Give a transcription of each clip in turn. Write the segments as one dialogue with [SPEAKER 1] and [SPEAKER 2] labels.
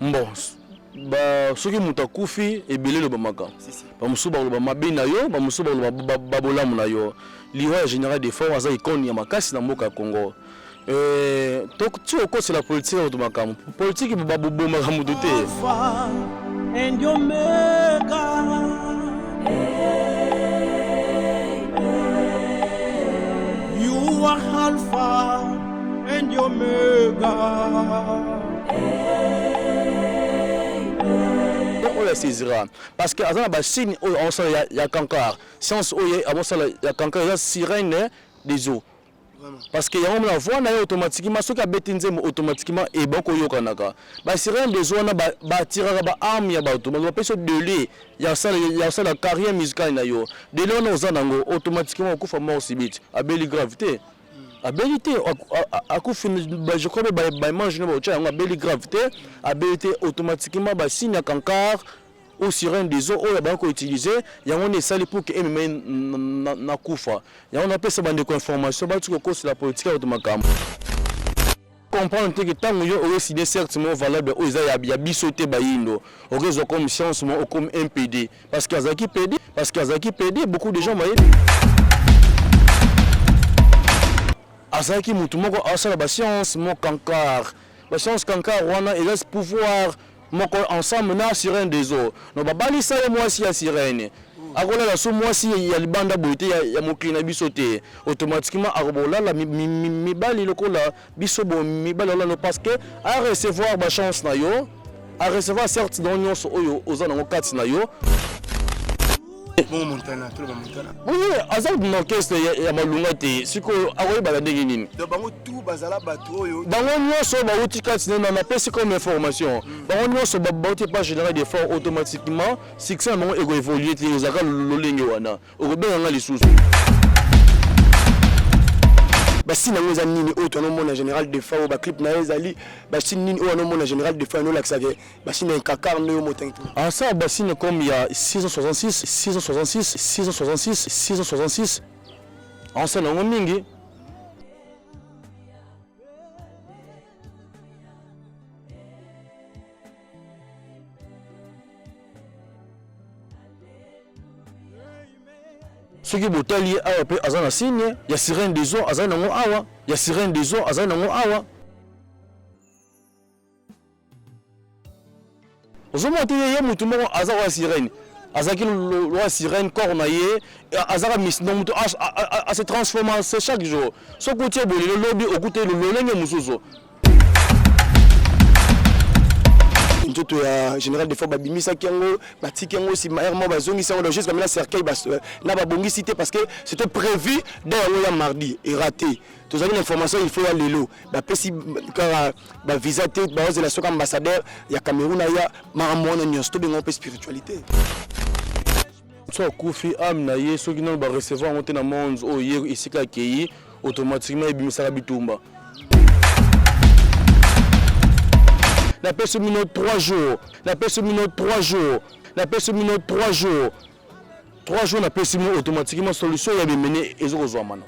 [SPEAKER 1] Bon, ce qui m'a koufi et belé le bamaka. Ba musuba le bamabe na yo, ba musuba le babolamu na yo. Liwa général des forces aza ikoni ya makasi na mboka Congo. Donc tu au c'est la politique de makam. Politique ba boboma mutu te.
[SPEAKER 2] And your maker. You are Alpha and Omega.
[SPEAKER 1] On la saisira parce que avant la signe on sait il y a kankar science avant ça il y a kankar il y a sirène des eaux parce que y a on la voix na automatiquement ce qui a betinze automatiquement et bon ko yokanaka ba sirène des eaux na ba tiraka ba arme ya ba automatiquement peso de lui il y a ça la carrière musicale na yo de là on zanango automatiquement ko fa mort subite à belle gravité à bellité à coup je crois ba mange na ba a belle gravité à bellité automatiquement ba signe ya kankar ou sirène des eaux ya ba ko utiliser ya on est sali pour que na kufa ya on appelle ça bande information ba tu ko sur la politique de makam comprendre que tant yo au signé certainement valable au ya bisoté bayindo au réseau comme science ou comme MPD parce qu'azaki PD beaucoup de gens voyez azaki mutu moko asala ba science mo kankar ba science kankar wana il laisse pouvoir moko ensemble na sirène des eaux no ba balisa ya mwasi ya sirène akola la so mwasi ya libanda boité ya mokina bisoté automatiquement arobola la mibali lokola bisobo mibali la parce que à recevoir ba chance na yo à recevoir certes dans nyonso oyo ozana ngo kati na yo.
[SPEAKER 3] Bon Montana, tout le monde Montana.
[SPEAKER 1] Oui, azal dans l'orchestre ya malunga te siko akoyi balade nini.
[SPEAKER 3] Donc bango tout bazala bato yo.
[SPEAKER 1] Bango nyonso ba utikati na pesi comme information. Bango nyonso ba bauti pas général d'effort automatiquement succès bango ego évoluer te ozaka lolenge wana. Okobenga lisusu.
[SPEAKER 3] Basi na ngoza nini oto no mona général de fa ba clip na ezali basi nini o no mona général de fa no laxage basi na kakar no motin tout.
[SPEAKER 1] Ah ça basi comme il y a 666 en ça na mingi. Ce qui est lié à la signe, il y a sirène des eaux, il y a sirène des eaux, vous montez il y a mutu moko azara sirène, azaki lo sirène cornaillé, azara miss non mutu a se transformer chaque jour. Ce côté bolé le lobby au côté le lolenge mususo.
[SPEAKER 3] Tout général de fois babimisa kiango batikiango si maèrement bazongi ça on juste comme la cercueil na babongi cité parce que c'était prévu dans le mardi et raté tous avez l'information il faut y aller lo ba pesi car ba visiter ba la soka ambassadeur ya Cameroun ya maramona nyosto bengo pe spiritualité
[SPEAKER 1] so kufi am na ye so kino ba recevoir monter na monde o hier ici ka kei automatiquement ibimisa bitumba. La personne minute 3 jours. La personne minute 3 jours. La personne minute 3 jours. 3 jours la personne automatiquement solution ya mené ezozwa mana.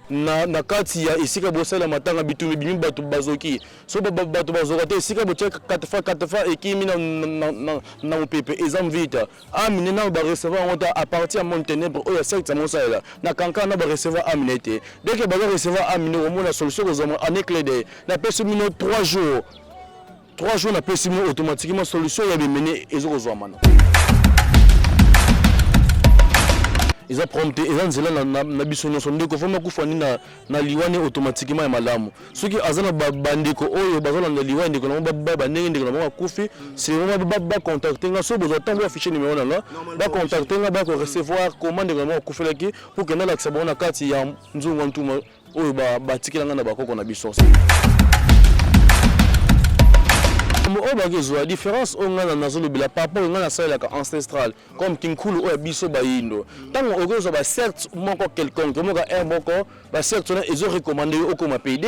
[SPEAKER 1] Na kati ya isika bosala matanga bitumi bimi batu bazoki. So batu bazoka te isika bocheka 4 fois ekimi na pepe exam vita. Amine na ba recevoir on à partir à Monténègre o ya secte mosala. Na kanka na ba recevoir amine te. Dès que ba recevoir amine au moins la solution kozama en éclair de. La personne minute 3 jours. 3 jours na personne automatiquement solution ya mené ezozwa mana. Ils ont prompté, ils ont dit là na bisonyo sonde ko foma kufani na liwane automatiquement ya malamu. Ceux qui azana bandeko oyo bazala na liwane ko na ba ndenge ko na kufi, c'est vraiment ba contacter nga so besoin tango afficher numéro là, ba contacter nga ba ko recevoir commande ko kufela ki pour que na la sabona kati ya nzungu ntuma oyo ba tikela nga na bakoko na bisoso. La différence on a dans le bila papa on a ça ancestral comme kinkulu o biso bayindo tant on rezo ba certes moko quelconque moko un moko ba certes ils ont recommandé au comme PD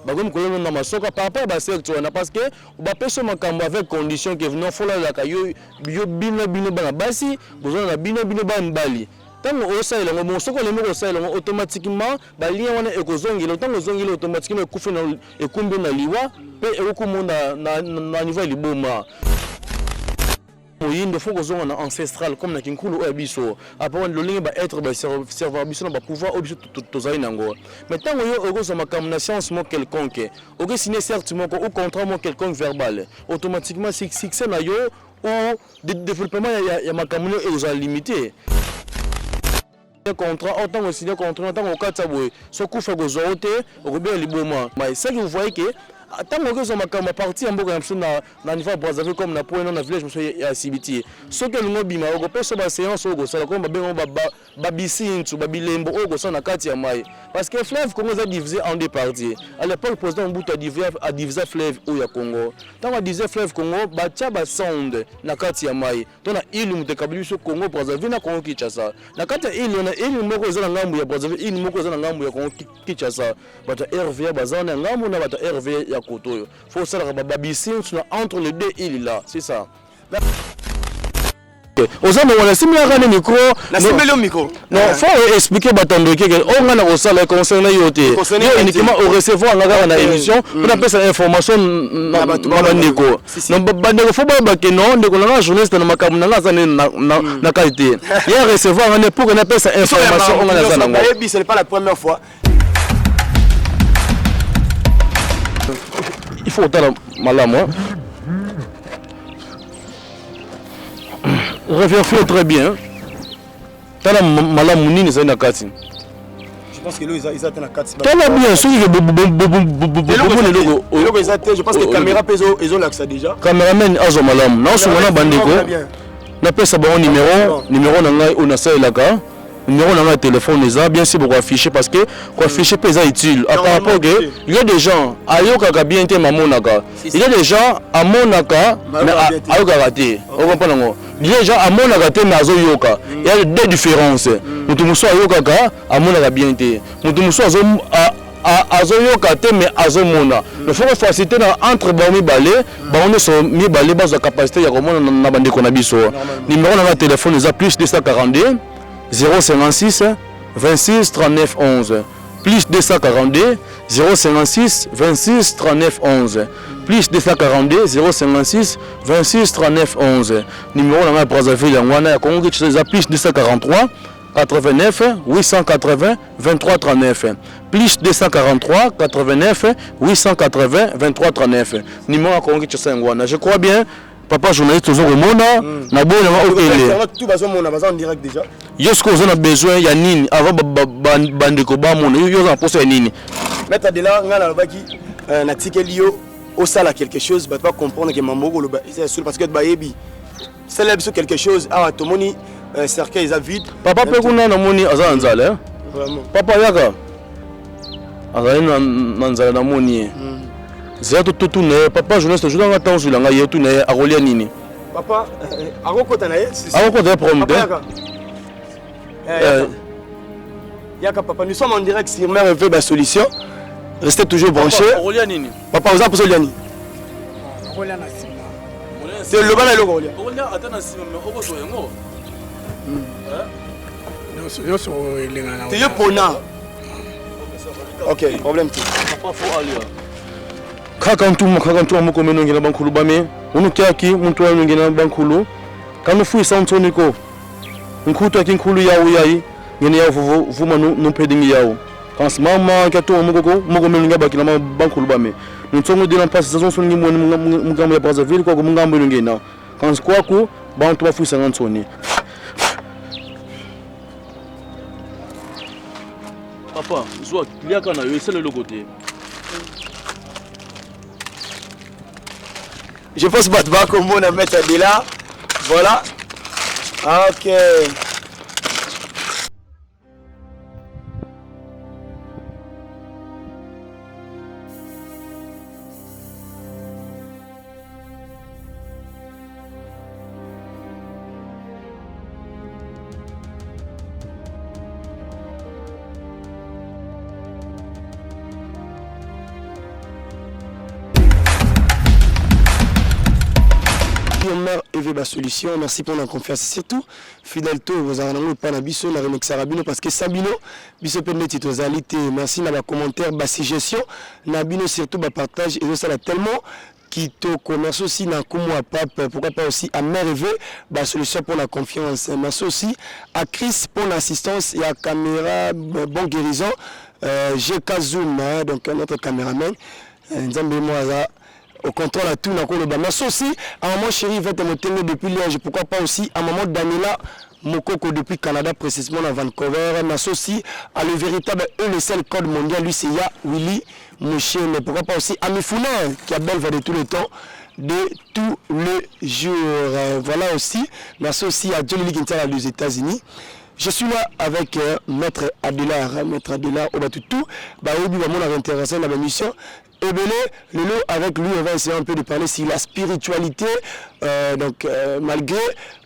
[SPEAKER 1] ba comme kolon na masoka papa ba certes on a parce que ba peso makambo avec condition que venons fola la kayo bio bino bana basi besoin na bino ba mbali Tango osalela ngo mosoko le moko osalela ngo automatiquement ba lien wana ekozongela tango zongela automatiquement ekufe na ekumbi na liwa pe ekokumona na niveau liboma. Il faut que nous ancestral comme na kinkulu o biso après le ligne ba être ba serveur biso na ba pouvoir obiso tozali nango mais tant que yo ozoma comme na science mo quelconque o signer certainement ou contrat mo quelconque verbal automatiquement succès na yo ou développement ya makamune est limité contrat autant que signer contrat autant que katsaboy so kufa go zote o bien liboma mais ça que vous voyez que tant que ça m'a parti en boka na niveau Brazzaville comme na point na village monsieur ya Sibiti ce que nous bima o pe so ba séance o go sala comme ba bisintu ba bilembo o go na kati ya mai parce que fleuve Congo est divisé en deux parties à l'époque le président Mobutu a divisé fleuve au ya Congo tant a divisé fleuve Congo ba tia ba sonde na kati ya mai donc na ilu mutekabili so Congo Brazzaville na Congo Kinshasa na kati ya ilu na ilu moko ezala ngambu ya Brazzaville ilu moko ezala ngambu ya Congo Kinshasa bata RV bazana ngambu na bata RV ya Kotoyo. Faut savoir entre les deux îles là, c'est ça. Aux hommes, on a simulé le micro.
[SPEAKER 3] Le micro.
[SPEAKER 1] Non, faut expliquer batando que on a au salaire concernant yoté. Uniquement au recevoir la émission, on appelle ça information na Nico. Non bandeko faut pas que non, de la journaliste na makamuna na qualité. Hier recevoir on est pour qu'on appelle ça information on a ça.
[SPEAKER 3] Ce n'est pas la première fois.
[SPEAKER 1] Il faut autant malam. Réfléchis très bien. Tala malam munini c'est na kati.
[SPEAKER 3] Je pense que ils attendent la kati.
[SPEAKER 1] Tala bien sûr
[SPEAKER 3] je pense que caméra peso ils ont l'accès déjà.
[SPEAKER 1] Caméraman azo malam. Na so mona bandeko. Na pesa ba numéro na ngai on a ça elaka. Numéro de téléphone est bien sûr pour afficher parce que pour afficher est utile. À par rapport que il y a des gens à yoka bien été mamonaka. Il y a des gens à monaka mais à yoka raté. On comprend non? Il y a des gens à monaka mais à yoka. Il y a deux différences. Mutu muso à yoka à monaka bien été. Mutu muso à yoka mais à mona. Il faut faciliter entre baumi balé, baumi sont mi balé base de capacité ya comment na bande qu'on a biso. Numéro de téléphone est plus 242 056 26 39 11 plus 242 056 26 39 11 plus 242 056 26 39 11 numéro de la Brazzaville en a Congo plus 243 89 880 23 39 plus 243 89 880 23 39 numéro à Congo je crois bien. Papa journaliste toujours au monde na bon
[SPEAKER 3] tout bazo mona bazo en direct déjà
[SPEAKER 1] yosko on a besoin ya nini avant bandeko ba mona yo en poste ya nini
[SPEAKER 3] mettre de là ngala lobaki na tikeli yo au sala quelque chose ba pas comprendre que mamoko loba c'est parce que ba yebi célèbre sur quelque chose ah tomoni cercueil est vide
[SPEAKER 1] papa pe kuna na moni aza nzala
[SPEAKER 3] vraiment
[SPEAKER 1] papa yaka aza na nzala na moni Zéro tout ne papa journaliste je dois attendre sur la ngaye tout ne a relier nini
[SPEAKER 3] papa akokota na ye
[SPEAKER 1] akokota problème
[SPEAKER 3] yaka papa nous sommes en direct sur Mère veut la solution restez toujours branchés
[SPEAKER 1] relier nini
[SPEAKER 3] papa vous avez liani
[SPEAKER 2] relier na sima
[SPEAKER 3] c'est le bana le relier
[SPEAKER 1] attends sima mais okoso yango
[SPEAKER 2] yo so elengana
[SPEAKER 3] tu es pona OK problème tout
[SPEAKER 1] papa faut aller kakantu moko menongela bankulu bame unukiaki muntu wanongela bankulu kanu fu santoniko nkutu akinkulu yawo yayi ngene yawo vuma no peding yawo quand mama kato moko menonga bakina bankulu bame ntsongo dina passe saison songi mugambo ya Brazzaville ko mugambo ngena quand kwaku bantu bafu sangantoni papa zwa liaka na yo c'est le côté.
[SPEAKER 3] Je pense battre comme on a mettre de là. Voilà. OK. Maire EV Solution, merci pour la confiance. Surtout, fidèle tout, vous avez un peu de la remix Arabino parce que Sabino, biso permet titozalité. Merci dans les commentaires, suggestion, Nabino surtout, partage et ça tellement. Qui te commerce aussi dans Koumoua Pape, pourquoi pas aussi à Merveille, solution pour la confiance. Merci aussi à Chris pour l'assistance et à Caméra Bon Guérison, GK Zoom, donc notre caméraman. Au contrôle à tout, merci aussi à maman chérie, va te monter depuis Liège, pourquoi pas aussi à maman Daniela Mokoko depuis Canada, précisément à Vancouver. Merci aussi à le véritable le seul code mondial, lui c'est Ya Willy Mouché, mais pourquoi pas aussi à Mifuna qui a belle voix de tout le temps, de tous les jours. Voilà aussi, merci aussi à Johnny Guintara aux États-Unis. Je suis là avec Maître Adela, Maître Adela Obatutu, on a intéressé dans la mission. Et bien, Lolo, avec lui, on va essayer un peu de parler sur la spiritualité. Donc, malgré,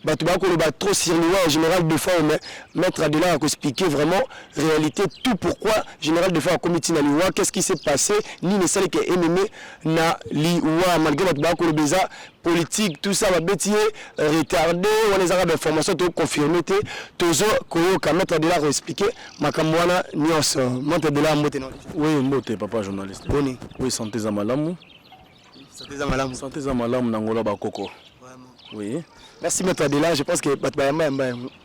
[SPEAKER 3] on va trop sur le en général de fois, mais Maître Adela a expliqué vraiment, réalité, tout pourquoi, général de fois, à comité na liwa, qu'est-ce qui s'est passé, ni ne sait que ennemi na liwa, malgré le béza politique, tout ça va bêtiser, retardé, on les a d'informations, tout confirmé, tozo, koyo, ka Maître Adela a expliqué, makamwana, nios, Maître Adela a moté.
[SPEAKER 1] Oui, moté, papa journaliste.
[SPEAKER 3] Boni.
[SPEAKER 1] Oui, santé za malamu.
[SPEAKER 3] Santé za malamu.
[SPEAKER 1] Santé za malamu nangola bakoko.
[SPEAKER 3] Vraiment.
[SPEAKER 1] Oui.
[SPEAKER 3] Merci Maître Adela, je pense que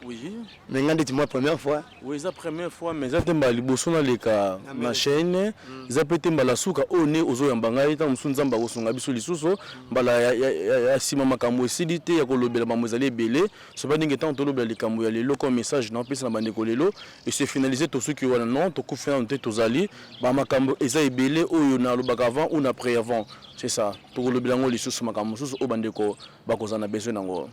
[SPEAKER 1] oui.
[SPEAKER 3] Mais c'est moi première fois.
[SPEAKER 1] Oui, c'est la première fois, mais c'est un liboso na leka na chaîne. C'est peut-être mbala suka one ozo yambanga ita musunza mba osunga biso lisuso mbala ya sima makambo esidité ya kolobela mamozali ebele. Ce pas dingue tant tolobela likambo ya lelo comme message na pesa na bandeko lelo et c'est finalisé to ceux qui wana non to kufina nte tozali ba makambo eza ebele oyo na lobaka avant ou après avant. C'est ça. To kolobela ngo lisuso makambo suso o bandeko bakozana besoin nango.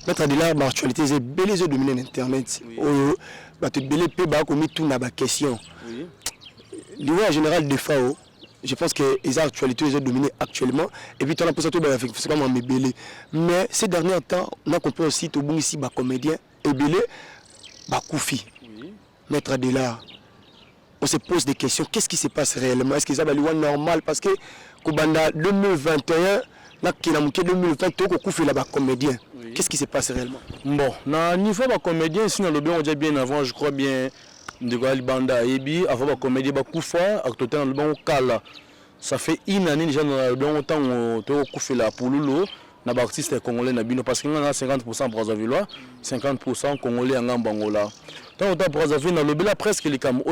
[SPEAKER 3] Maître Adela, l'actualité, c'est bel les dominé l'internet. Tu bel peu commis tout na question. L'idée en général de FAO, je pense que les actualités sont dominées actuellement. Et puis tu as tout c'est comme un belé. Mais ces derniers temps, on a compris aussi tout bon ici, comédien et belé, Koufi. Maître Adela, on se pose des questions. Qu'est-ce qui se passe réellement? Est-ce que ça va être normal? Parce que Kobanda 2021, là, qui a 2020, tu as Koufi là-bas comédien. Qu'est-ce qui se passe réellement? Bon,
[SPEAKER 1] na niveau de comédien, si on a bien avant, je crois bien, de Banda Ebi, avant de comédien, Koufa, actuellement, le bon Kala. Ça fait une année déjà dans le temps où tu as Koufi là pour Lolo, na artiste congolais na bino parce qu'il y a 50% Brazzavillois, 50% congolais en Bangola. Tant que Brazzaville na lobela presque les cam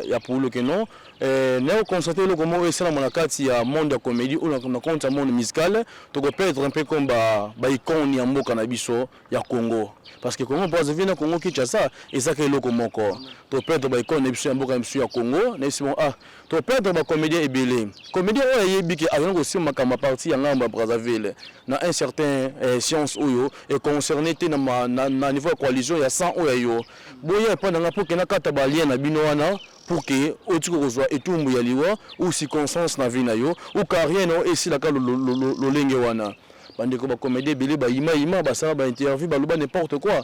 [SPEAKER 1] ya pour le que non. Néo constater le comment essayer dans la carte il y a monde de comédie ou na compte monde musical, tu peux être un peu comme ba icône ya mboka na biso ya Congo. Parce que Congo Brazzaville na Congo Kinshasa et ça que le comment quoi. Tu peux être ba icône na biso ya mboka ya Congo, na simon ah, tu peux être ba comédien ebelé. Comédien o yebi que avant aussi makamba partie ya ngamba Brazzaville na un certain science oyo et concerné na niveau coalition il y a 100 oyo. Boya pendant pour que na kata ba lien na bino wana pour que otiko kozwa etumbu ya liwa ou circonstance na vie na yo ou carrière no esila ka lo lenge wana bandeko ba comédie belé ba ima ba ça ba interview ba loba n'importe quoi.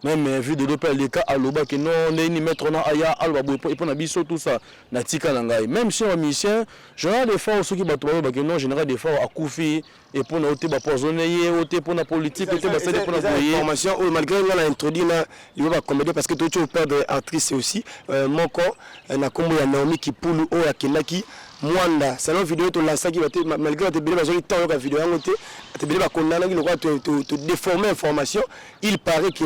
[SPEAKER 1] Même vu de l'opéra les cas à l'oba que non ni mettre na aya alba bo et pour na biso tout ça na tika na ngai même si un musicien général des fois ceux qui ba que non général des fois à Koufi et pour na oté ba poisonner oté pour na politique oté ba c'est pour na
[SPEAKER 3] information malgré là introduit na il va comédie parce que tu veux perdre actrice aussi moko na kombo ya Naomi Kipulu o ya Kenaki Mwanda salon vidéo to la ça qui va malgré te bele ba joli temps la vidéo en oté te bele ba kondana qui le quoi te déformer information il paraît que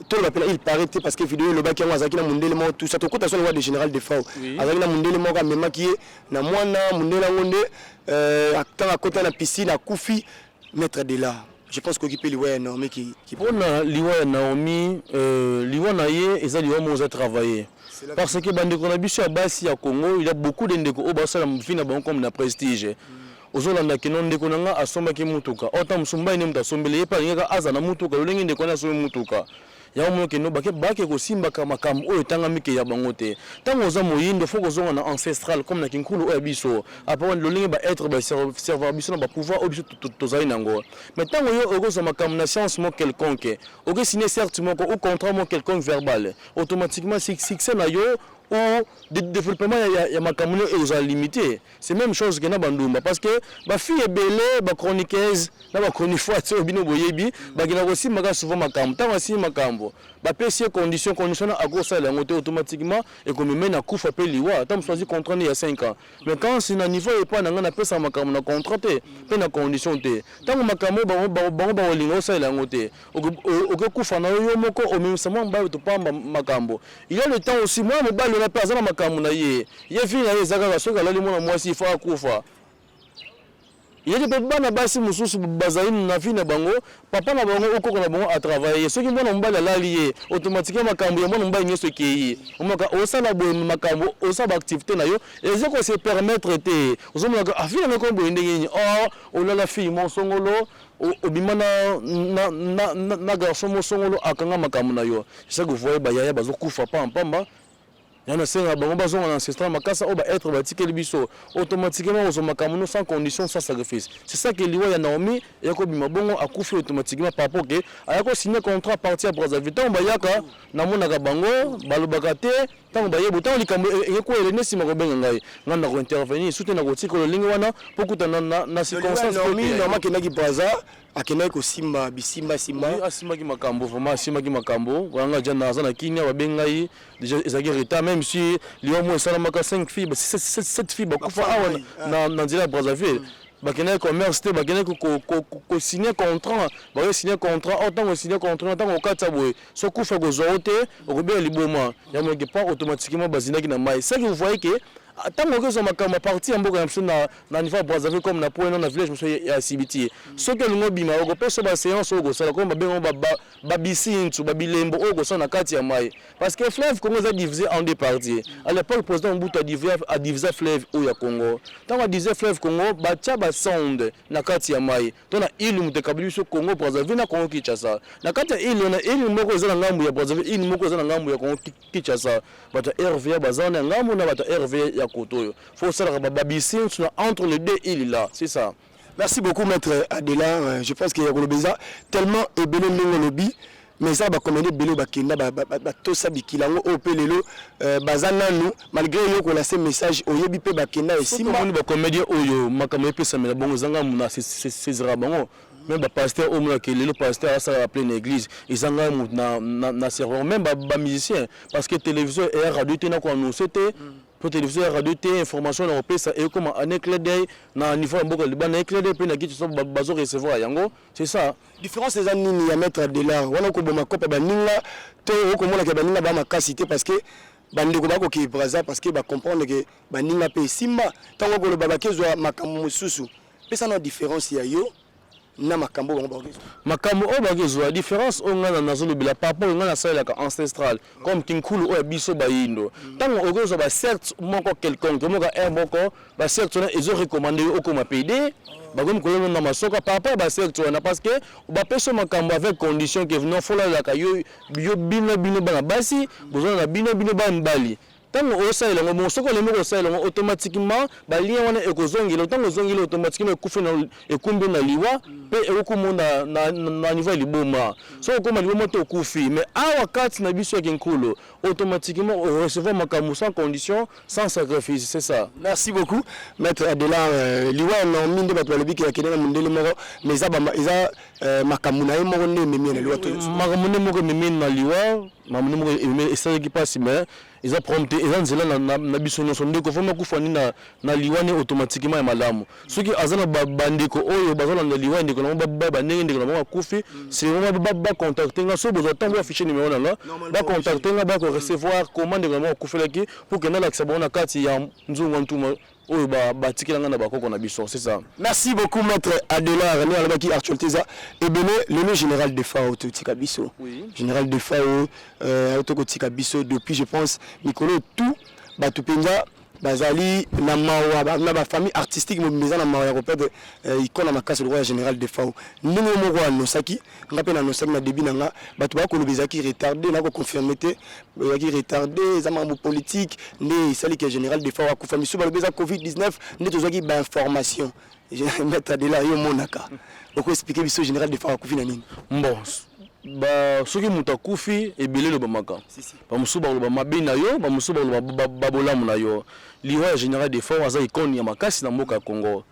[SPEAKER 3] tout l'appel il paraît parce que vidéo le baki ngazaki na mundele mo tout ça to kota so de général de FAO avec na mundele mo ka mema qui na mwana mundela ngonde acteur à côté na piscine à Koufi Maître Adela. Je pense qu'occuper Liwa Naomi qui
[SPEAKER 1] pour Liwa Naomi Liwa naie et ça Liwa mo a travaillé parce que bandeko na biso ya basi ya Congo il y a beaucoup de ndeko o basala mfina bon comme na prestige ozolanda kino ndeko nanga asombaki mutuka ota musumba ine mutasombele yepa ngaka aza na mutuka lolenge ndeko na asombe mutuka ya mo kino bake ko simba ka makambo oyo tanga mike ya bango te tango za moyindo faut ko zonga na ancestral comme na kinkulu oyo biso apa lolenge ba être ba serveur biso na ba pouvoir oyo biso tozali nango mais tango yo okoza makambo na science mo quelconque oke signer certes mo ou contrat mo quelconque verbal automatiquement succès na yo ou développement ya makambo est limité. C'est même chose que na bandumba parce que ba fille belé ba chroniqueuse na ba chroniqueuse au bino boyebi ba kina aussi maka souvent makambo tant aussi makambo ba pesier condition à cause ça langote automatiquement et comme même na kufa pe liwa tant choisi contrat il y a 5 ans mais quand c'est na niveau et pas na na pesa makambo na contraté pe na condition te tant makambo ba lingo ça langote au kufa na yo moko au même sama ba to pamba makambo il y a le temps aussi moi me ba le na pesa makambo na ye fi na ye zaka soka la limona moi si fa kufa il y a des bana basi mususu bazaini na fi na bango papa na bango okoko na bango a travailler ceux qui mona mbala la lié automatiquement makambo ya mona mbala nyeso ki omaka osala bo makambo osaba activité na yo et ça ko se permettre te ozomona a fi na ko bo ndenge oh olala fi mon songolo obima na garçon mon songolo akanga makambo na yo c'est ça que vous voyez ba yaya bazokufa pamba yana senga bango bazonga na ancestral makasa oba être batikeli biso automatiquement aux makambo sans condition sans sacrifice c'est ça que liwa ya Naomi yako bima bongo akufi automatiquement par rapport que ayako signer contrat partir à Brazzaville tant bayaka na mona ka bango balobaka te tant baye botan likambo yako elene sima ko benga ngai nganda ko intervenir soutenir ko tikolo lingi wana pokutana na circonstance
[SPEAKER 3] Naomi normal que naki Brazza akena ko simba bisimba simba
[SPEAKER 1] asimaki makambo vraiment asimaki makambo wanga jana zana kinya babengai déjà ezaki retard même si liwa mo salamaka 5 filles 7 filles bakufa awa na nzela Brazzaville bakena commerce te bakena ko signer contrat ba signer contrat autant ko signer contrat autant ko katsa boye so kufa ko zote ko be liboma ya mo pas automatiquement bazinaki na mai ça que vous voyez que tant que ça ma partie en boka na niveau Brazzaville comme na point na village monsieur ya Sibiti ce que nous bima ko peso ba séance ko sala ko ba bisintu ba bilembo ko ça na kati ya mai parce que fleuve Congo est divisé en deux parties à l'époque le président Mobutu a divisé fleuve au ya Congo tant a divisé fleuve Congo ba tia ba sonde na kati ya mai to na ilu mutekabili so Congo Brazzaville na Congo Kinshasa na kati ya ilu na ilu moko za ngambu ya Brazzaville ilu moko za ngambu ya Congo Kinshasa bata RV bazana ngambu na bata RV ya Kotoyo faut ça babisin entre les deux îles là c'est ça.
[SPEAKER 3] Merci beaucoup maître Adela je pense qu'il y a Golobeza tellement ebele ndenge lobby mais ça ba commander belo bakenda ba to sabi kilango o pelelo bazana nous malgré yo ko la ce message oyebi pe bakenda esima
[SPEAKER 1] ba comédien oyo makambo pesa mela bongo zanga muna c'est bango même ba pasteur au moins que le pasteur a ça appelé une église ils zanga na serveur même ba musicien parce que télévision et radio tena ko annoncer pour télévision radio té information na opesa et comment en éclair d'œil na niveau mboka libana éclair d'œil pe na kitu so bazo recevoir yango c'est ça
[SPEAKER 3] différence les anini ya mettre de là wana ko boma kopa baninga to ko mona ke baninga ba makasité parce que bandeko bako ki Brazza parce que ba comprendre que baninga pe simba tango ko le babakezo makambo mususu pesa na différence ya yo na makambo
[SPEAKER 1] o bagezo la différence o ngana na zolo bila papa o ngana sala ka ancestral comme kinkulu o biso bayindo tango ogezo ba certes moko quelconque moko moko ba certes na ezo recommander o comme PD bagom ko na masoka papa ba certes na parce que ba peso makambo avec condition que non fola la ka yo bino bana basi besoin na bino ba mbali tango osala ngo mosoko le moko osala ngo automatiquement ba lien wana ekozongela tango zongela automatiquement ekufe na ekumbi na liwa pe ekumunda na niveau liboma so comme liboma to kufi mais a wakati na biso ya kinkulu automatiquement recevoir makambo sans condition sans sacrifice c'est ça.
[SPEAKER 3] Merci beaucoup maître Adela liwa na minde bato balobi ki akena mundele moko mais za makambo na moko ne memi na liwa to
[SPEAKER 1] makambo moko memi na liwa makambo moko esa qui passe mais ils ont prompté ils ont zela na biso no sonde ko foma kufani na liwani automatiquement ya malamu soki azana bandeko oyo bazana na liwani ko na ba ndenge ndeko na kufi c'est vraiment ba contacter nga so besoin tango afficher numéro na ba contacter nga ba ko recevoir commande vraiment kufelaki pour que na la kisabona kati ya nzungu ntuma oyo ba tikilanga na bakoko na biso c'est ça.
[SPEAKER 3] Merci beaucoup maître Adela René Alabaki Archolteza et Bené le général de FAO Tika Biso. Oui. Général de FAO Toko Tika Biso depuis je pense Mikolo tout Batupenga bazali na mawa na ba famille artistique mo meza na mawa ya kopete ikona makasi le roi général de FAO ndingo moko wa nosaki ngape na nosaki na début nanga batu ba ko lobezaki retardé na ko confirmer te yaki retardé za mambo politique ne sali que général de FAO akufa misu ba lobeza covid-19 ne tozaki ba information je mettre de là yo monaka oko expliquer biso général de FAO akufi na nini
[SPEAKER 1] bon ba soki muta kufi ebele lo bamaka ba musuba lo bamabe na yo ba musuba lo babolamu na yo liwa général des forces aza ikoni ya makasi na mboka Congo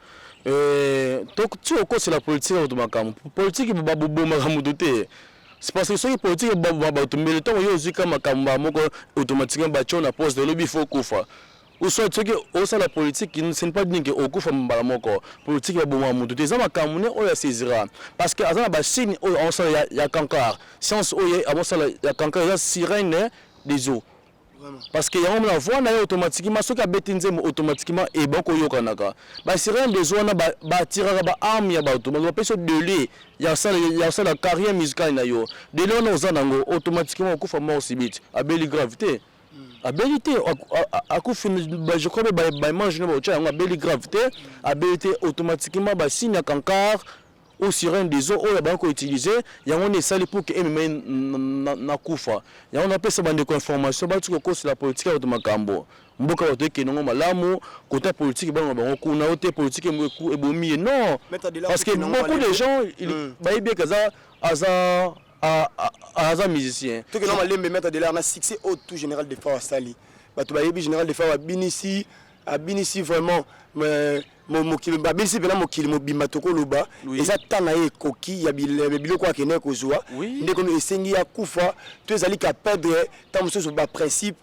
[SPEAKER 1] donc tu au c'est la politique de makam politique ba bobomaka mutu te c'est parce que soki politique ba tumbele to yo zika makamba moko automatiquement ba chona poste de lobby faut kufa ou soit ce que la politique qui ne n'est pas dire que au coup femme balamoko politique va bomba mutu des ama kamune o ya saisira parce que azana ba signe on ça ya kankar science o ya avant ça ya kankar ya sirène des eaux parce que yango na voix na automatiquement ce ka betinze automatiquement et boko yokanaka ba sirène des eaux na ba tiraka ba arme ya ba automatiquement peso de lui ya ça la carrière musicale na yo de là on ozanango automatiquement au coup femme mort subite à belle gravité. A bélité, je crois que mange une belle gravité, a bélité automatiquement, signe à cancard ou sirène des eaux, la banque utilisée, il y a un sali pour que na kufa. Il y a un appel ça de information, c'est la politique de Macambo. Mboka wote ke non malamu côté politique ba kuna wote politique e bomi non parce que beaucoup de gens ils bien kaza aza musicien
[SPEAKER 3] tout que normalement les mettre de l'air na succès au tout général de force sali ba to ba yebi général de force binisi vraiment mokili ba binisi pena mokili mobimba toko loba eza tana ye koki ya biloko akene kozwa ndeko no esengi ya kufa to ezali ka perdre tant so ba principe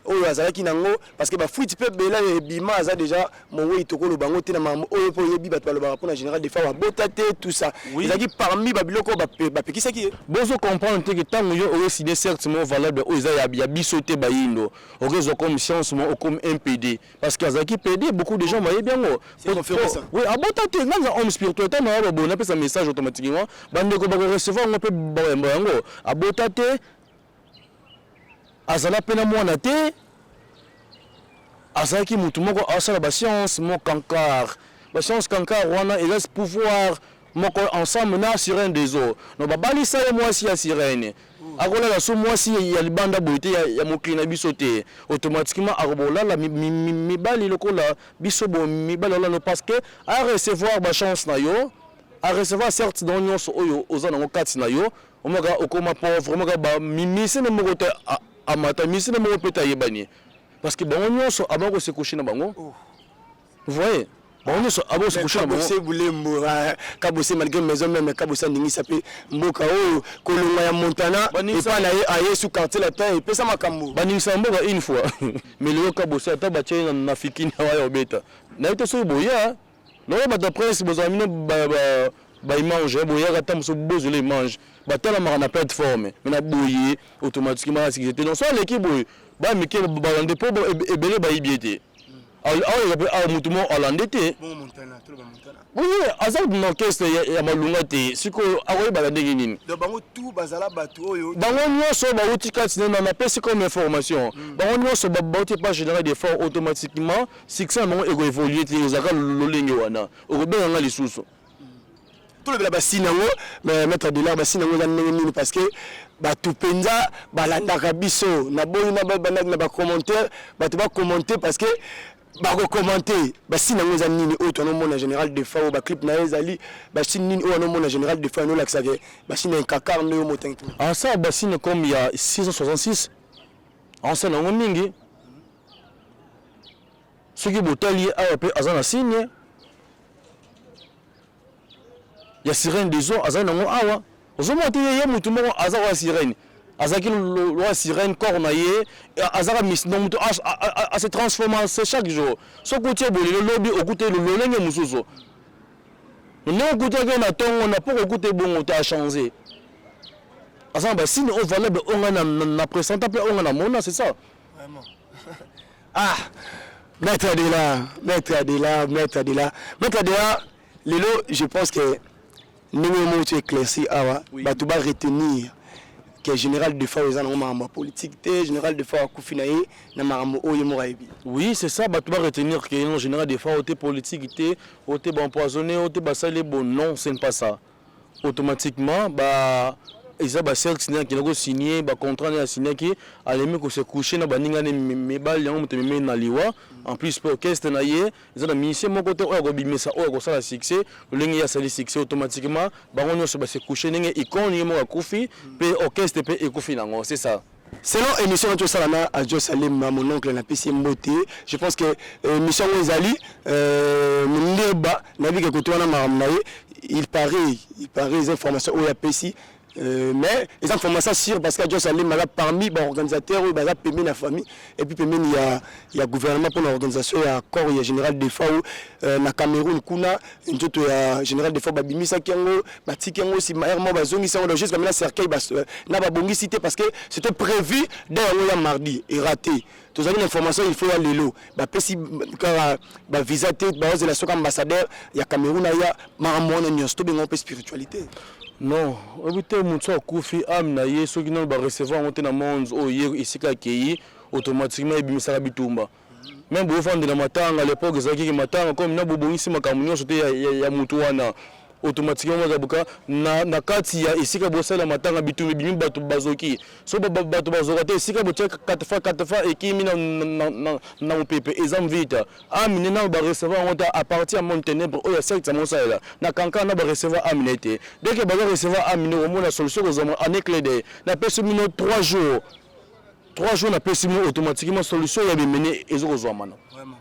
[SPEAKER 3] oyo azalaki nango parce que ba fuite pe bela e bima aza déjà mowe itoko lo bango te na mambo oyo po yebi bato balobaka pona général des fois botate tout ça ezaki parmi ba biloko ba pekisaki
[SPEAKER 1] bozo comprendre que tant yo oyo signé certainement valable o eza ya bisote ba yindo okezo comme science mo comme MPD parce que azaki PD beaucoup de gens maye bien ngo oui abotate nganza homme spirituel tant na ba bona pesa message automatiquement bande ko ba recevoir ngo pe ba ngo abotate azala pena mwana te azaki mutu moko asala ba science mo kankar ba science kankar wana il a ce pouvoir moko ensemble na sirène des eaux no babali sa moi si ya sirène akola la so moi si ya libanda boité ya mokina biso te automatiquement akobola la mibali lokola biso bo mibali la no parce que à recevoir ba chance na yo à recevoir certes dans nyonso oyo ozana ngo kati na yo omoka okoma pauvre omoka ba mimisi ne moko te amata misi na mo peta yebani parce que bango nyonso abako se coucher na bango vous voyez bango nyonso abako se coucher na bango
[SPEAKER 3] c'est boulé mora ka bossé malgré maison même ka bossa ndingi sapé mboka oyo kolonga ya Montana et pas na aye sous quartier la terre et pesa makambo
[SPEAKER 1] baningisa mboka une fois mais le ka bossa ata ba tchena na fikini wa obeta na ito so boya non ba d'après si besoin ba mange boya ka tam so bozo les mange batala marana plateforme mais na boyer automatiquement la sécurité donc soit l'équipe boy ba mike ba lande po ebele ba ibiete a mutumo holandais
[SPEAKER 3] bon Montana tout le Montana
[SPEAKER 1] oui azal dans orchestre ya malunga te siko akoyi ba lande nini
[SPEAKER 3] donc bango tout bazala batu oyo
[SPEAKER 1] bango nyoso ba utika tsena na pesi comme information bango nyoso ba bauti pas général des forts automatiquement succès bango ego évoluer te ezaka lolenge wana okobenga nga lisusu
[SPEAKER 3] tout le basinango mais mettre de l'air basinango za nini parce que ba tupenza balandaka biso na boyi na ba commentaire ba to ba commenter parce que ba ko commenter basinango za nini o to no mona général de fa o ba clip na ezali ba sin nini o no mona général de fa no laksa ke basina kakar no motangi
[SPEAKER 1] ah ça basine comme il y a 666 en sanango mingi ce qui botali a pe azana signe ya sirène des eaux azana ngo awa ozomonte ye mutu moko aza wa sirène azaki lo sirène cornaye azaka mis no mutu a se transformer chaque jour so kotie bolelo lobi okute lo lolenge mususu ne okute ke na tongo na poko okute bongo ta changer azana ba signe au valable onga na présenter pe onga na mona c'est ça
[SPEAKER 3] vraiment ah maître de là lelo je pense que nous avons éclairci awa batu ba retenir que général de fois aux en politique général de fois kufinaye na marambo oyo morayebi
[SPEAKER 1] oui c'est ça batu ba retenir que non général de fois au politique au empoisonné au basale bon non ce n'est pas ça automatiquement eza bacercle signé qui nako signé ba contrat na signé qui alemi ko se coucher na baninga ne mebali yango moto meme na liwa en plus pour orchestre na ye eza na musicien moko te oyo ko bimisa oyo ko sala succès lengi ya sali succès automatiquement bango nyonso ba se coucher ndenge icône mo akufi pe orchestre pe ekufi nango c'est ça.
[SPEAKER 3] Selon émission de Salana à Joe Salim, mon oncle n'a pas si mboté. Je pense que mission Wezali, mon leba, nabi que côté on a maramnaye, il paraît les informations où il y a PC. Mais les informations sûres parce que Joe Salim parmi les organisateurs où il y a permis la famille et puis permis il y a gouvernement pour l'organisation, il y a corps, il y a général des fois na Cameroun kuna njoto ya général des fois babimisa kiango batiki yango si maèrement bazongi ça on juste comme la cercueil na babongi cité parce que c'était prévu dès ya mardi et raté. Tous avez l'information il faut aller lelo ba pesi ka ba visa te ba aux relations ambassadeur ya Cameroun ya maramona nyosto bengo pe spiritualité.
[SPEAKER 1] Non, obité moutso akufi am na ye soki non ba recevoir monter na monde o ye isika kei automatiquement ebimisa bitumba. Même si vous avez des matanga à l'époque, vous avez des matanga comme nous avons ici ma communion c'était ya mutuana automatiquement na kati ya ici ka bossa la matanga bitumbi bimi batu bazoki so batu bazokate ici ka botia 4 fois et qui na pepe exam vita amine na ba recevoir on à partir mon ténèbres o ya secte mon ça là na kanka na ba recevoir aminete dès que ba recevoir amine au moins la solution aux hommes en éclairé na pèse 3 jours 3 jours na pèse automatiquement solution ya mené ezoko mana vraiment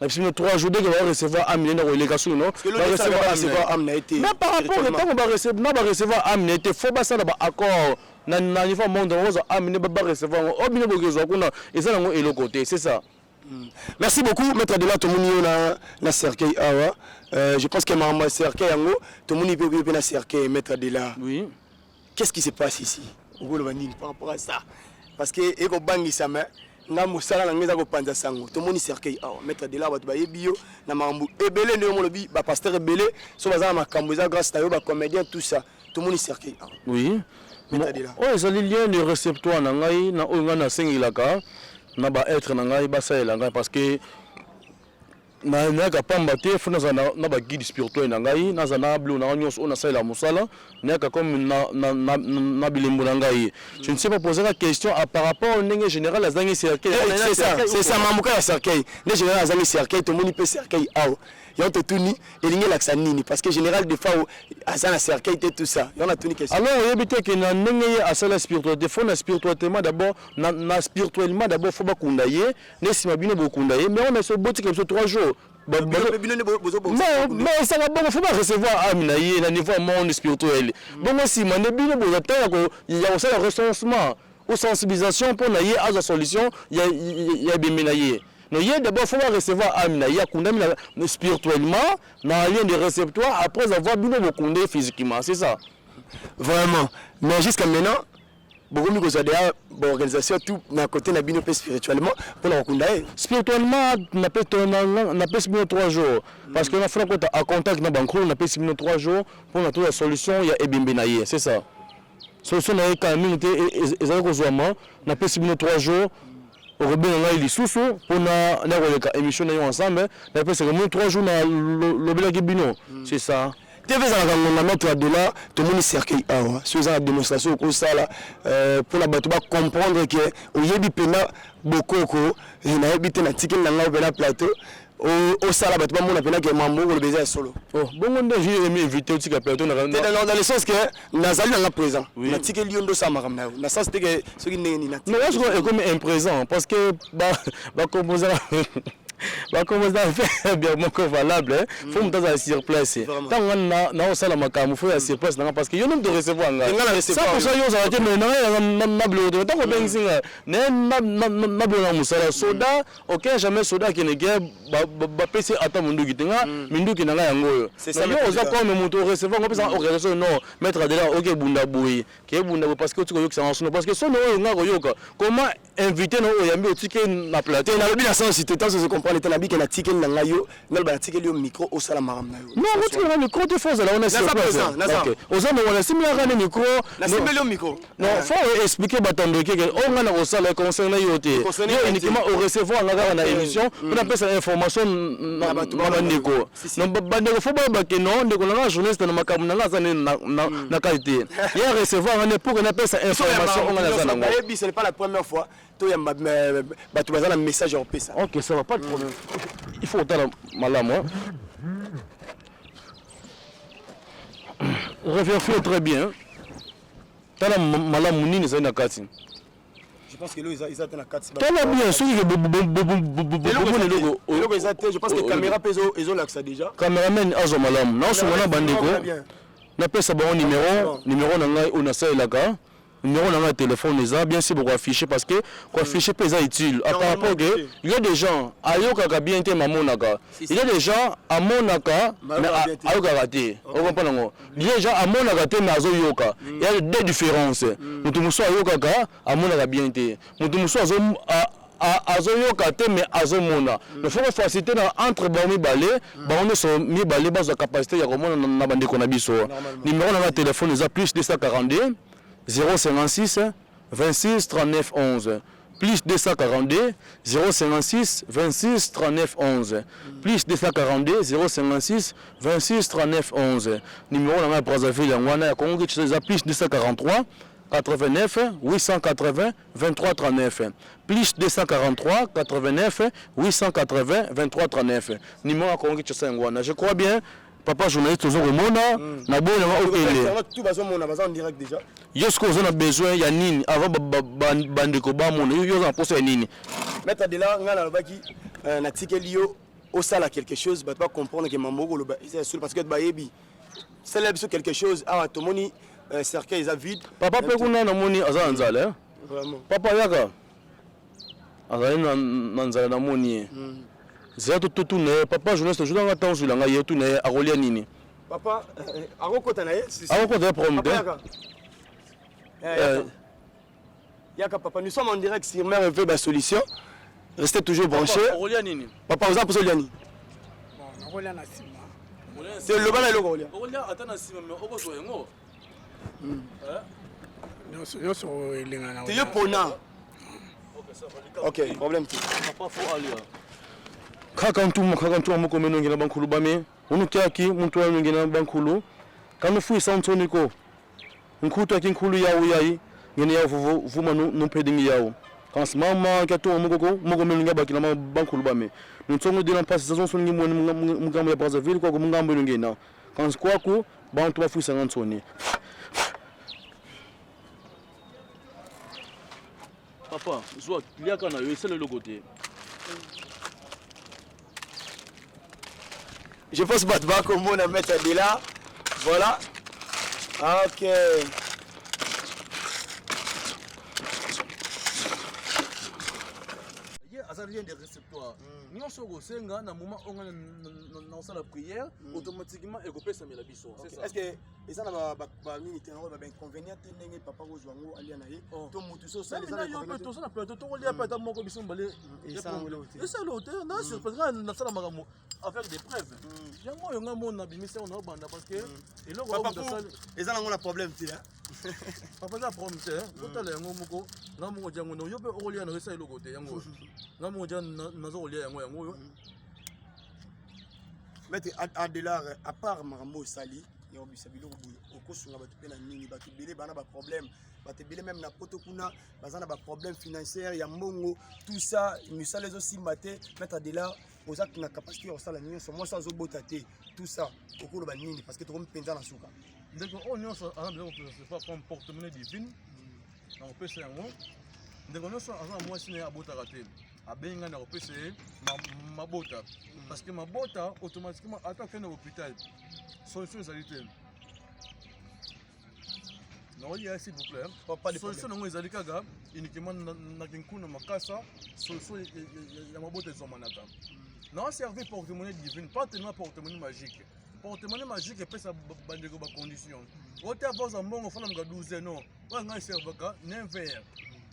[SPEAKER 1] na pèse 3 jours dès que va recevoir amine na relégation non va recevoir aminete mais par rapport au temps va recevoir aminete faut pas ça ba accord na niveau monde on amine ba recevoir obine bokezo kuna ezala ngo elo côté c'est ça.
[SPEAKER 3] Merci beaucoup maître de la tomoni na cercueil awa je pense que maman cercueil yango tomoni pe na cercueil maître de la.
[SPEAKER 1] Oui.
[SPEAKER 3] Qu'est-ce qui se passe ici au Golobani par rapport à ça parce que eko bangisa mais na musala na ngeza ko panza sango tomoni cercueil awa maître de la ba bio na mambu ebele ndio molobi ba pasteur ebele so bazana makambo za grâce tayo ba comédien tout ça tomoni cercueil awa.
[SPEAKER 1] Oui. Oh ça lien de réceptoire na ngai na o ngana sengilaka na ba être na ngai ba saela ngai parce que na ka pamba te funa na ba guide spirituel na ngai na za blu na nyos on saela musala na ka comme na bilembo na ngai je ne sais pas poser la question par rapport au ndenge général la zangi cercueil
[SPEAKER 3] c'est ça mamuka ya cercueil ne général la zangi cercueil to moni pe cercueil aw yon te tuni elingi laksa nini parce que général des fois azana cercueil te tout ça yon a tuni question
[SPEAKER 1] alors yebite que na ndenge ya asala spiritualité faut na spirituellement d'abord na spirituellement d'abord faut ba kundaye ne sima bino bo kundaye mais on a ce boti comme 3 jours. Mais ça va bon, faut pas recevoir amina yé na niveau monde spirituel. Bon si man bino bo attendre ko il y a aussi le recensement ou sensibilisation pour na yé à la solution il y a bien yé. Non yé d'abord faut pas recevoir amina yé kundamina spirituellement na lien de réceptoire après avoir bino bo kundé physiquement, c'est ça.
[SPEAKER 3] Vraiment. Mais jusqu'à maintenant beaucoup de choses organisation tout na côté na bino spirituellement pour la recondailler
[SPEAKER 1] spirituellement na peut 3 jours parce que na fait à contact na banco na peut 3 jours pour na trouver la solution il y a ebimbe na ye c'est ça solution na ye communauté ezali kozwama na peut 3 jours au rebelle na lisusu pour na koleka émission na yo ensemble na peut 3 jours na lobela kibino c'est ça.
[SPEAKER 3] TV za mettre de là tout le monde cercueil awa sur la démonstration comme ça là pour la bato ba comprendre que oyebi pena bokoko na habite na ticket na ngao pena plateau au sala bato ba mona pena que mambo le baiser solo
[SPEAKER 1] oh bongo nde j'ai aimé inviter au ticket plateau dans
[SPEAKER 3] le sens que nazali na présent na ticket liondo sa makamna na sens que ce qui n'est ni na
[SPEAKER 1] mais je crois comme un présent parce que ba composer va commencer à faire bien mon valable faut me dans sur place tant on a sala makamu faut sur place parce que yo nom de recevoir ça pour ça yo ça va mais na blodo tant ko benzinga na blodo musala soda OK jamais soda qui ne guerre ba pc ata mundu kitenga minduki na yango c'est ça yo za comme moto recevoir on peut ça organisation non mettre de là OK bunda boui que bunda parce que tu ko yoka parce que son no nga ko yoka comment invité no oyambi otike na plateau
[SPEAKER 3] te na lobi na sens te tant se comprendre te na bi ke na ticket na ngayo na ba ticket yo micro au sala maram na yo
[SPEAKER 1] non otike na micro te force la on est sur place OK ozana wala simila kana micro
[SPEAKER 3] na simela micro
[SPEAKER 1] non faut expliquer batando ke on ngana osala concernant yo te yo uniquement au recevoir ngaka na émission on appelle ça information na bandeko non bandeko faut ba ke non ndeko na journaliste na makamu na za na qualité ya recevoir on pour qu'on appelle ça information on ngana za nango
[SPEAKER 3] ce n'est pas la première fois to ya batu bazana message au pesa
[SPEAKER 1] OK ça va pas de problème il faut tala malamu Réfléchis très bien. Tala malamu nini za na kati.
[SPEAKER 3] Je pense que là ils attendent la 4.
[SPEAKER 1] Tala bien sûr
[SPEAKER 3] je pense que caméra peso ils ont l'accès déjà.
[SPEAKER 1] Cameraman azo malamu. Na so wana bandeko. Na pesa ba numéro na ngai ona saelaka. Numéro na téléphone les bien sûr pour afficher parce que quoi afficher pesa utile à par rapport que il y a des gens ayoka bien te mamonaka il y a des gens à monaka mais ayoka raté on comprend non il y a des gens à monaka te mais azo yoka il y a des différences mutu muso ayoka ka à monaka bien te mutu muso azo yoka te mais azo mona il faut faciliter entre baomi balé baono so mi balé bazo capacité ya komona na bandeko na biso numéro na téléphone les plus 242 056 26 39 11 plus 242 056 26 39 11 plus 242 056 26 39 11 numéro na Brazzaville ngwana ya Congo qui c'est plus 243 89 880 23 39 plus 243 89 880 23 39 numéro ya Congo qui c'est ngwana je crois bien. Papa journaliste toujours au monde na bon na okele
[SPEAKER 3] tout bazo mona bazo en direct déjà
[SPEAKER 1] yosko on a besoin ya nini avant bandeko ba mona yo za poso ya nini
[SPEAKER 3] mettre de là ngana lobaki na ticket yo au sala quelque chose ba pas comprendre que mamoko loba c'est parce que ba yebi c'est là biso quelque chose ah to moni cercueil is vide
[SPEAKER 1] papa pe kuna na moni aza nzala
[SPEAKER 3] vraiment
[SPEAKER 1] papa yaka azali na nzala na moni Zéro tout ne papa journaliste je dois attendre sur la ngaye tout ne arolia nini
[SPEAKER 3] papa arokota na ye
[SPEAKER 1] arokota problème
[SPEAKER 3] yaka papa nous sommes en direct sur Mère veut ba solution restez toujours branchés
[SPEAKER 1] arolia nini
[SPEAKER 3] papa vous avez liani
[SPEAKER 2] bon arolia na sima
[SPEAKER 3] c'est le bala loko
[SPEAKER 1] arolia atana sima mais obozo yango
[SPEAKER 2] yo so elinga na
[SPEAKER 3] te yo pona OK problème
[SPEAKER 1] papa faut aller kaka ntuma moko menongi na bankulu bame unukiaki muntu wanongi na bankulu kanu fu isantoni ko nkutu aki nkulu yawo yayi ngene yawo vuma no pedingi yawo quand mama kato moko menongi bakila ma bankulu bame ntsongo dina passe saison songi moni mungambo ya Brazzaville ko mungambo nongi na quand quoi ko bantu ba fu isantoni papa zwa liaka na yo isele le côté.
[SPEAKER 3] Je pense battre bas comme on a mettre de là. Voilà. OK.
[SPEAKER 1] Rien de réceptoire. Nous sommes senga na moment on a la prière automatiquement et couper ça mais la biso. C'est ça.
[SPEAKER 3] Est-ce que les gens ba minute on va inconvénient tenenge papa ko zwango ali na ye to mutu so ça les gens
[SPEAKER 1] yo to ça na plateau to lia pas moko biso balé et ça l'auteur non c'est parce que na sala magamo avec des preuves. Yango yo ngamo na bimisa on a banda parce que et là on a
[SPEAKER 3] les gens ont un problème tu là.
[SPEAKER 1] Papa ça problème c'est otala yango moko ngamo jango no yo pe o lia na ça le côté yango ngamo jango nazo lia yango yango
[SPEAKER 3] Maître Adelar à part Marambo Sali et on bisabilo au kosunga batu pe na nini batu belé bana ba problème batu belé même na poto kuna bazana ba problème financier ya mbongo tout ça misala les aussi maté Maître Adelar aux actes na capacité au sala nini moi ça zo botate tout ça okolo ba nini parce que to mpenza na suka
[SPEAKER 1] donc on est en train de faire comme porte-monnaie divine on peut c'est yango donc on est en train moi signer à bota raté abenga na opese mabota parce que mabota automatiquement attaque na hôpital solution ezalité non il y a s'il vous plaît
[SPEAKER 3] pas de
[SPEAKER 1] solution ngo ezalika ga uniquement na kinkuna makasa solution ya mabota ezomanaka non servir porte-monnaie divine pas tellement porte-monnaie magique porte-monnaie magique et pesa bandeko ba condition ota voza mbongo fona mga 12 non wa nga servaka 9 verre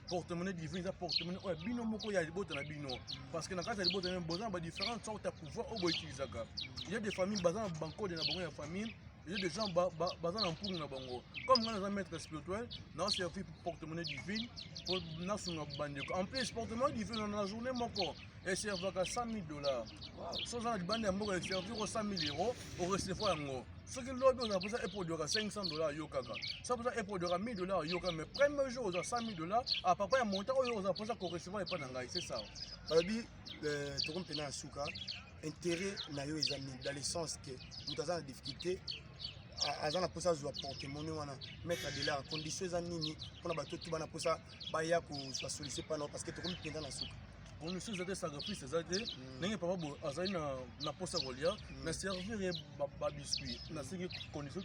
[SPEAKER 1] porte-monnaie divine, ça porte-monnaie, ouais, bino moko ya libota na bino. Parce que dans le cas de libota, il y a différentes sortes de pouvoirs au utiliser. Il y a des familles basées en banco de la famille. Il y a des gens basés en pour na bango. Comme on a un maître spirituel, on a servi pour porte-monnaie divine, pour na sunga bandeko. En plus, porte-monnaie divine, on a la journée moko, et servi à $100,000. Si on a des bandes de servi à €100,000, on recevoir un euro. Ce qui l'autre, on a posé pour $500 yokaka. Ça pour ça pour $1,000 yoka, mais premier jour on a $100,000, à peu près un montant on a posé qu'on recevoir et pas d'angai, c'est ça.
[SPEAKER 3] Babi, tu comprends na suka, intérêt na yo examiner dans le sens que nous avons des difficultés. Azana posa zo porte-monnaie wana mettre de la condition za nini pona bato tu bana posa baya ko so solliciter pas non parce que tu comme pendant la souka
[SPEAKER 1] on nous sommes des sacrifices zate n'engé papa bo azali na posa rolia na servir ba biscuit na sigi condition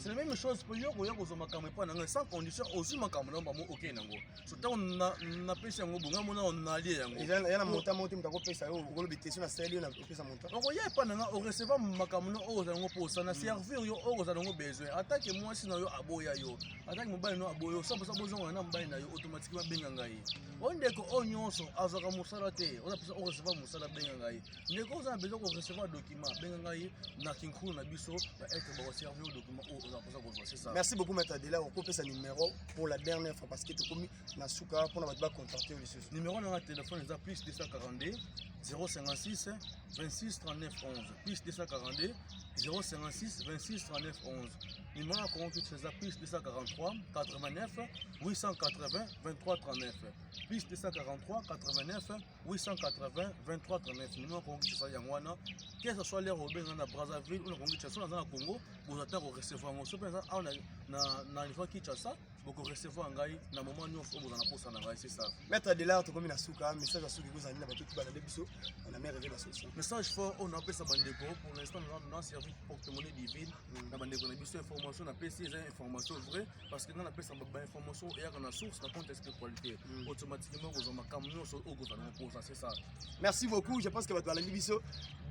[SPEAKER 1] c'est la même chose pour yo ko zo makambo pas na sans condition aussi makambo na ba mo OK nango so ta on na pesa ngo bunga mona on allié yango
[SPEAKER 3] yana monta monta mtako pesa yo ko lo bitesi na sali na pesa monta
[SPEAKER 1] donc ya pas na on recevoir makambo na o za ngo posa na servir yo o za ngo besoin attaque moi si na yo aboya yo attaque mobile no aboyo so posa bozonga na mobile na yo automatiquement benga ngai ondeko onyonso azaka musala te on a besoin on recevoir musala benga ngai ndeko on a besoin qu'on recevoir document benga ngai na kinkuru na biso ba être ba servir au document on a besoin qu'on c'est ça.
[SPEAKER 3] Merci beaucoup maître Adela on peut sa numéro pour la dernière fois parce que tu commis na suka pour na ba contacter le susu
[SPEAKER 1] numéro na téléphone est plus 242 056 26 39 11 plus 242 056 26 39 11 numéro à compte c'est plus 243 89 880 23 39 plus 243 89 880 23 39 numéro à compte c'est Yangwana que ce soit l'air au Bénin na Brazzaville ou na Congo Kinshasa dans Congo vous attendez recevoir mon super na niveau Kinshasa vous recevoir ngai na moment nyonso vous en posa na ngai c'est ça
[SPEAKER 3] maître Adela to comme na suka message à suki kozali na bato tu bana biso on a merveilleux la solution
[SPEAKER 1] message fort on appelle ça bandeko pour l'instant nous avons servi porte-monnaie divine na bandeko na biso information na PC c'est information vraie parce que nous appelle ça ba information et à la source na compte spiritualité automatiquement vous en makambo nyonso o kozala na posa c'est ça.
[SPEAKER 3] Merci beaucoup je pense que bato bana biso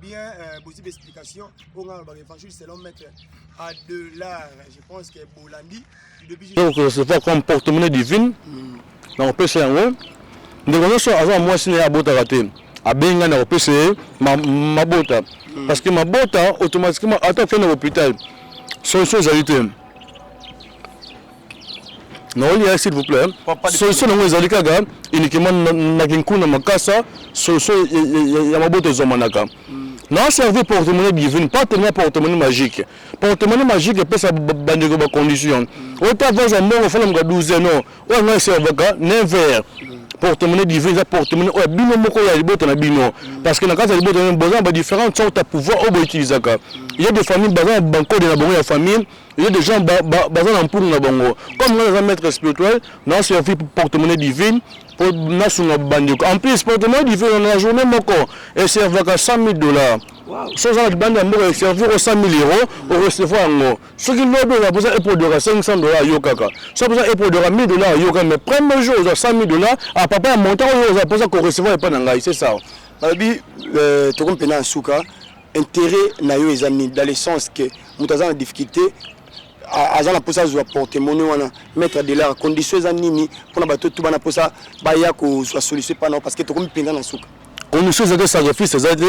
[SPEAKER 3] bien possible explication on a ba évangile selon maître Adela je pense que Bolandi depuis
[SPEAKER 1] je comme porte-monnaie divine na opesa yango ndeko nyonso aza mwasi na abota te abenga na opesa mabota parce que mabota automatiquement ata fait na hôpital solution ezali te na olia s'il vous plaît solution nango ezali kaka uniquement na kinkuna makasa solution ya mabota ezomanaka non servi porte-monnaie divine, pas tellement porte-monnaie magique. Porte-monnaie magique, peut ça bandeko ba condition. Autant avant un bon fond de 12 non. On a servi ka 9 heures. Porte-monnaie divine, ça porte-monnaie ouais bino moko ya libota na bino parce que dans cas ya libota na besoin ba différentes sortes de pouvoir au utiliser ka. Il y a des familles basées banco de la bonne famille, il y a des gens basés en pour na bango. Comme on a un maître spirituel, non servi porte-monnaie divine. Pour nasunga bandeko en plus porte-monnaie divine dans la journée moko et servi à $100,000 sans la bande moko servir aux €100,000 au recevoir ngo ce qui l'autre a besoin pour de $500 yokaka ça besoin pour de $1,000 yokaka mais premier jour aux $100,000 à papa montant aux a besoin qu'on recevoir et pas ngai c'est ça
[SPEAKER 3] babi to comme pena suka intérêt na yo examiner dans le sens que mutaza en difficulté azana posa zo porte-monnaie wana mettre de la condition za nini pona bato tu bana posa baya ko so solliciter pas non parce que to comme pinga na suka
[SPEAKER 1] on nous faisait des sacrifices zate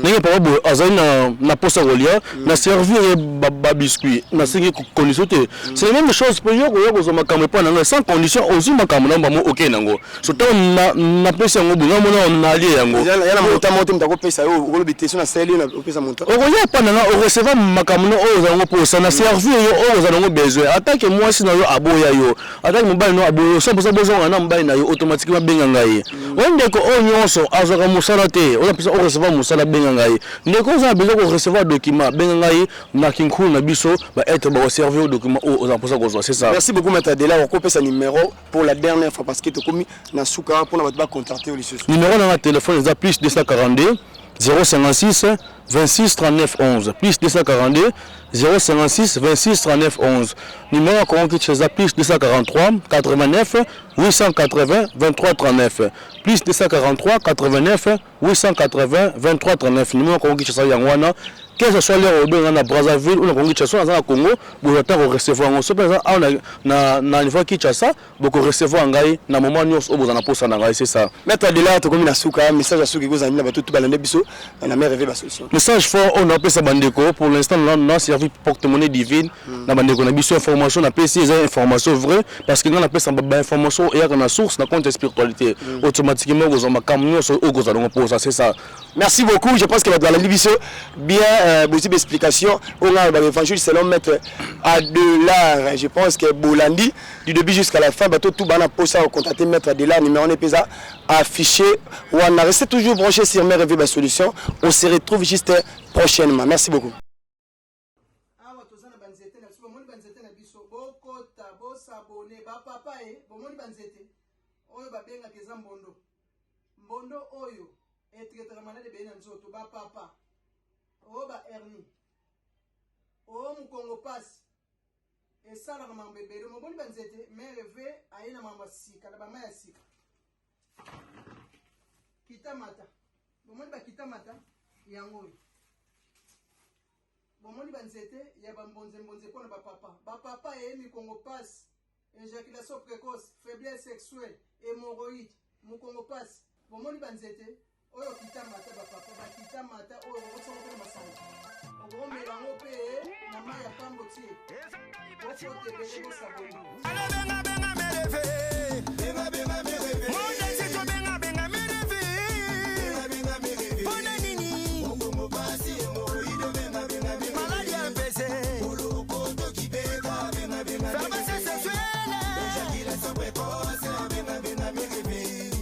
[SPEAKER 1] n'engé pas bo azali na posa rolia na servir ba biscuit na singi condition te c'est la même chose pour yo zo makambo pas na sans condition aussi makambo na ba mo OK nango surtout na pesa ngo bunga mona on allié yango
[SPEAKER 3] yana monta monta mtako pesa yo ko bitesi na sali na pesa monta
[SPEAKER 1] o ya pas na o recevoir makambo o za ngo posa na servir yo o za ngo besoin attaque moi si na yo aboya yo attaque mobile no aboyo so posa bozo na mobile na yo automatiquement benga ngai ondeko o nyonso azaka te on a besoin de recevoir musala benga ngai ndeko on a besoin de recevoir document benga ngai na kinkuru na biso ba être ba servir au document aux employés c'est ça.
[SPEAKER 3] Merci beaucoup maître Adela on coupe sa numéro pour la dernière fois parce que tu commis na suka pour na ba contacter au lycée
[SPEAKER 1] numéro na téléphone est plus 242 056 26 39 11 plus 242 056 26 39 11 numéro à compte chez plus 243 89 880 23 39 plus 243 89 880 23 39 numéro à compte chez Yangwana que ce soit l'air au na Brazzaville ou na Congo Kinshasa na Congo pour attendre recevoir on se par exemple na niveau Kinshasa beaucoup recevoir ngai na moment nyos oboza na posa na ngai c'est ça
[SPEAKER 3] mettre de là to comme na suka message à ceux qui vous anime ba tout balande biso na mer rêver ba solution
[SPEAKER 1] message fort on appelle ça bandeko pour l'instant on a servi porte-monnaie divine na bandeko na biso information na PC les informations vraies parce que on appelle ça ba information et na source na compte spiritualité automatiquement vous en makamnyo so ogoza donc pour ça c'est ça.
[SPEAKER 3] Merci beaucoup, je pense que la biso bien beaucoup d'explications on a l'évangile selon mettre à de l'art, je pense que Bolandi du début jusqu'à la fin bateau tout bana posa au contacter mettre de l'art numéro on est pesa affiché ou on a resté toujours branché sur mes rêves solution on se retrouve juste prochainement. Merci beaucoup.
[SPEAKER 4] Mbondo oyo etraitera malade bena nzoto ba papa oba hernie o mukongo pass esala na mambebere moboni banzete mereve ayina mamba sika na bama ya sika kitamata bomoni ba kitamata yango bomoni banzete ya bambonze pona ba papa e mikongo pass éjaculation précoce faiblesse sexuelle hémorroïde mukongo pass bomoni banzete oyo kitamata bapapa bakitamata oyo okosonga mpe na masanga okomela yango mpe na mai ya pambo tie okotebele bosaboni